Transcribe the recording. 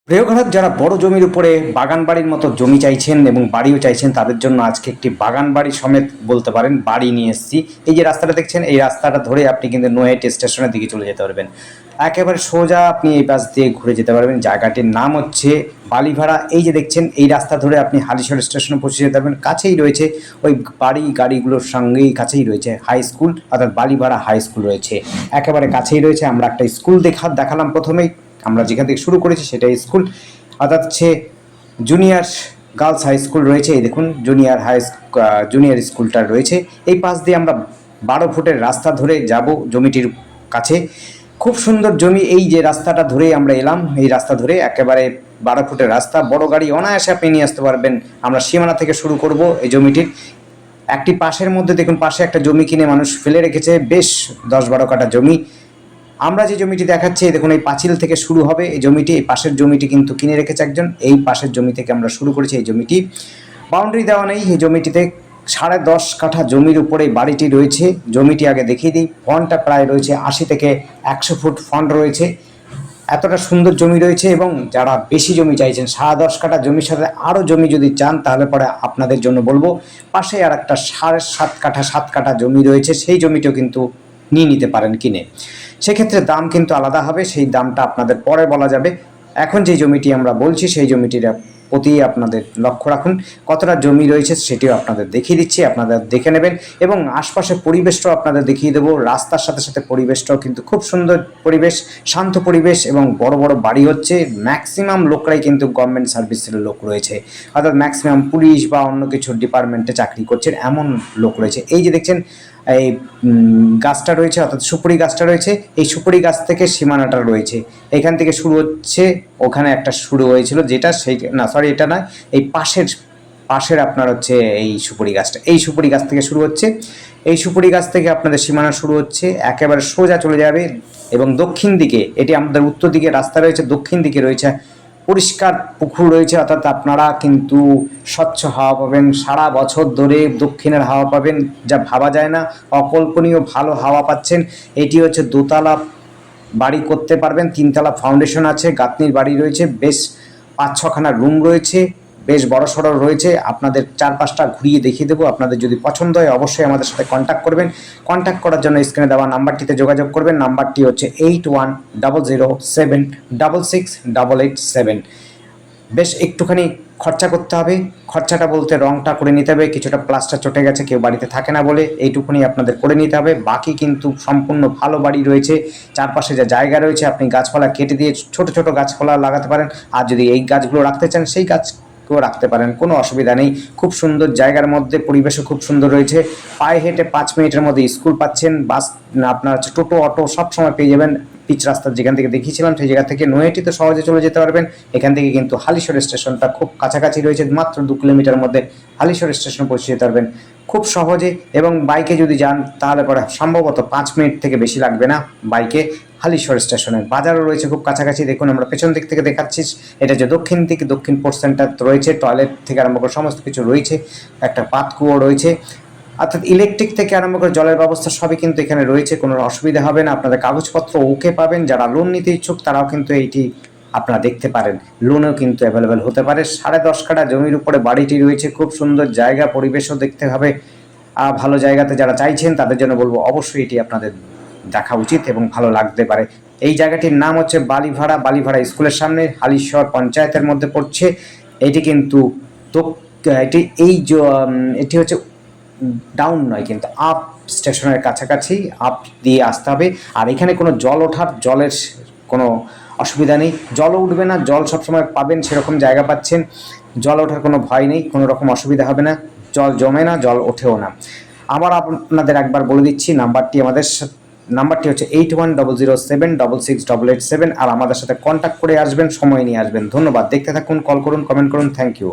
প্রিয় গ্রাহক, যারা বড় জমির উপরে বাগান বাড়ির মতো জমি চাইছেন এবং বাড়িও চাইছেন, তাদের জন্য আজকে একটি বাগান বাড়ি সমেত বলতে পারেন বাড়ি নিয়ে এসেছি। এই যে রাস্তাটা দেখছেন, এই রাস্তাটা ধরে আপনি কিন্তু নয়াটি স্টেশনের দিকে চলে যেতে পারবেন। একেবারে সোজা আপনি এই পাশ দিয়ে ঘুরে যেতে পারবেন। জায়গাটির নাম হচ্ছে বালিভাড়া। এই যে দেখছেন, এই রাস্তা ধরে আপনি হালিশহর স্টেশনে পৌঁছে যেতে পারবেন। কাছেই রয়েছে ওই বাড়ি গাড়িগুলোর সঙ্গেই কাছেই রয়েছে হাই স্কুল, অর্থাৎ বালিভাড়া হাই স্কুল রয়েছে। একেবারে কাছেই রয়েছে। আমরা একটা স্কুল দেখালাম প্রথমেই। আমরা যেখান থেকে শুরু করেছি সেটাই স্কুল, অর্থাৎ হচ্ছে জুনিয়র গার্লস হাই স্কুল রয়েছে। এই দেখুন জুনিয়র স্কুলটা রয়েছে। এই পাশ দিয়ে আমরা 12 ফুটের রাস্তা ধরে যাব জমিটির কাছে। খুব সুন্দর জমি। এই যে রাস্তাটা ধরে আমরা এলাম, এই রাস্তা ধরে একেবারে 12 ফুটের রাস্তা, বড় গাড়ি অনায়াসে আপনি নিয়ে আসতে পারবেন। আমরা সীমানা থেকে শুরু করব এই জমিটির। একটি পাশের মধ্যে দেখুন, পাশে একটা জমি কিনে মানুষ ফেলে রেখেছে, বেশ 10-12 কাঠা জমি। আমরা যে জমিটি দেখাচ্ছি, দেখুন এই পাঁচিল থেকে শুরু হবে এই জমিটি। এই পাশের জমিটি কিন্তু কিনে রেখেছে একজন। এই পাশের জমি থেকে আমরা শুরু করেছি এই জমিটি। বাউন্ডারি দেওয়া নেই এই জমিটিতে। 10.5 কাঠা জমির উপরে বাড়িটি রয়েছে। জমিটি আগে দেখিয়ে দিই। ফন্টটা প্রায় রয়েছে 80 থেকে 100 ফুট ফন্ট রয়েছে। এতটা সুন্দর জমি রয়েছে। এবং যারা বেশি জমি চাইছেন, 10.5 কাঠা জমির সাথে আরও জমি যদি চান, তাহলে পরে আপনাদের জন্য বলবো, পাশে আর একটা 7.5 কাঠা জমি রয়েছে। সেই জমিটিও কিন্তু নিয়ে নিতে পারেন কিনে। সেক্ষেত্রে দাম কিন্তু আলাদা হবে, সেই দামটা আপনাদের পরে বলা যাবে। এখন যে জমিটি আমরা বলছি, সেই জমিটির প্রতি আপনাদের লক্ষ্য রাখুন। কতটা জমি রয়েছে সেটিও আপনাদের দেখিয়ে দিচ্ছি, আপনাদের দেখে নেবেন। এবং আশপাশের পরিবেশটাও আপনাদের দেখিয়ে দেবো। রাস্তার সাথে সাথে পরিবেশটাও কিন্তু খুব সুন্দর পরিবেশ, শান্ত পরিবেশ। এবং বড় বড় বাড়ি হচ্ছে। ম্যাক্সিমাম লোকরাই কিন্তু গভর্নমেন্ট সার্ভিসের লোক রয়েছে, অর্থাৎ ম্যাক্সিমাম পুলিশ বা অন্য কিছু ডিপার্টমেন্টে চাকরি করছেন এমন লোক রয়েছে। এই যে দেখছেন এই গাছটা রয়েছে, অর্থাৎ সুপুরি গাছটা রয়েছে। এই সুপুরি গাছ থেকে সীমানাটা রয়েছে। এখান থেকে শুরু হচ্ছে, ওখানে একটা শুরু হয়েছিল, যেটা সেই না, সরি, এটা নয়, এই পাশের আপনার হচ্ছে এই সুপুরি গাছটা। এই সুপুরি গাছ থেকে শুরু হচ্ছে। এই সুপুরি গাছ থেকে আপনাদের সীমানা শুরু হচ্ছে, একেবারে সোজা চলে যাবে। এবং দক্ষিণ দিকে, এটি আমাদের উত্তর দিকে রাস্তা রয়েছে, দক্ষিণ দিকে রয়েছে পরিষ্কার পুকুর রয়েছে। অর্থাৎ আপনারা কিন্তু স্বচ্ছ হাওয়া পাবেন, সারা বছর ধরে দক্ষিণের হাওয়া পাবেন, যা ভাবা যায় না। অকল্পনীয় ভালো হাওয়া পাচ্ছেন। এটি হচ্ছে দোতলা বাড়ি করতে পারবেন। 3তলা ফাউন্ডেশন আছে, গাঁথনির বাড়ি রয়েছে, বেশ 5-6খানা রুম রয়েছে, বেশ বড় সড়ো রয়েছে। আপনাদের 4-5টা ঘুরিয়ে দেখিয়ে দেবো। আপনাদের যদি পছন্দ হয় অবশ্যই আমাদের সাথে কন্ট্যাক্ট করবেন। কন্ট্যাক্ট করার জন্য স্ক্রিনে দেওয়া নাম্বারটিতে যোগাযোগ করবেন। নাম্বারটি হচ্ছে 8100766887। বেশ একটুখানি খরচা করতে হবে। খরচাটা বলতে রংটা করে নিতে হবে, কিছুটা প্লাস্টার চটে গেছে, কেউ বাড়িতে থাকে না বলে এইটুকুনি আপনাদের করে নিতে হবে। বাকি কিন্তু সম্পূর্ণ ভালো বাড়ি রয়েছে। চারপাশে যা জায়গা রয়েছে, আপনি গাছপালা কেটে দিয়ে ছোট ছোট গাছপালা লাগাতে পারেন। আর যদি এই গাছগুলো রাখতে চান, সেই গাছকেও রাখতে পারেন, কোনো অসুবিধা নেই। খুব সুন্দর জায়গার মধ্যে, পরিবেশও খুব সুন্দর রয়েছে। পায়ে হেঁটে 5 মিনিটের মধ্যে স্কুল পাচ্ছেন। বাস, আপনার হচ্ছে টোটো, অটো সব সময় পেয়ে যাবেন। পিচ রাস্তা যেখান থেকে দেখিয়েছিলাম সেই জায়গা থেকে নয়াটিতে সহজে চলে যেতে পারবেন। এখান থেকে কিন্তু হালিশহর স্টেশনটা খুব কাছাকাছি রয়েছে, মাত্র 2 কিলোমিটার মধ্যে হালিশহর স্টেশনে পৌঁছে যেতে পারবেন খুব সহজে। এবং বাইকে যদি যান, তাহলে পরে সম্ভবত 5 মিনিট থেকে বেশি লাগবে না বাইকে হালিশহর স্টেশনে। বাজারও রয়েছে খুব কাছাকাছি। দেখুন আমরা পেছন দিক থেকে দেখাচ্ছি, এটা যে দক্ষিণ দিকে, দক্ষিণ পোর্শনটা রয়েছে, টয়লেট থেকে আরম্ভ করে সমস্ত কিছু রয়েছে। একটা পাতকুয়ো রয়েছে, অর্থাৎ ইলেকট্রিক থেকে আরম্ভ করে জলের ব্যবস্থা সবই কিন্তু এখানে রয়েছে। কোনো অসুবিধা হবে না। আপনাদের কাগজপত্র ওকে পাবেন। যারা লোন নিতে ইচ্ছুক তারাও কিন্তু এইটি আপনারা দেখতে পারেন। লোনও কিন্তু অ্যাভেলেবেল হতে পারে। 10.5 কাঠা জমির উপরে বাড়িটি রয়েছে। খুব সুন্দর জায়গা, পরিবেশও দেখতে হবে। ভালো জায়গাতে যারা চাইছেন তাদের জন্য বলবো অবশ্যই এটি আপনাদের দেখা উচিত এবং ভালো লাগতে পারে। এই জায়গাটির নাম হচ্ছে বালিভাড়া। বালিভাড়া স্কুলের সামনে, হালিশহর পঞ্চায়েতের মধ্যে পড়ছে। এটি কিন্তু এটি হচ্ছে ডাউন নয়, কিন্তু আপ স্টেশনের কাছাকাছি, আপ দিয়ে আসতে হবে। আর এখানে কোনো জলের কোনো অসুবিধা নেই। জলও উঠবে না, জল সবসময় পাবেন, সেরকম জায়গা পাচ্ছেন। জল ওঠার কোনো ভয় নেই, কোনো রকম অসুবিধা হবে না। জল জমে না, জল ওঠেও না। আবার আপনাদের একবার বলে দিচ্ছি, নাম্বারটি হচ্ছে 8100766887। আর আমাদের সাথে কন্ট্যাক্ট করে আসবেন, সময় নিয়ে আসবেন। ধন্যবাদ। দেখতে থাকুন, কল করুন, কমেন্ট করুন। Thank you.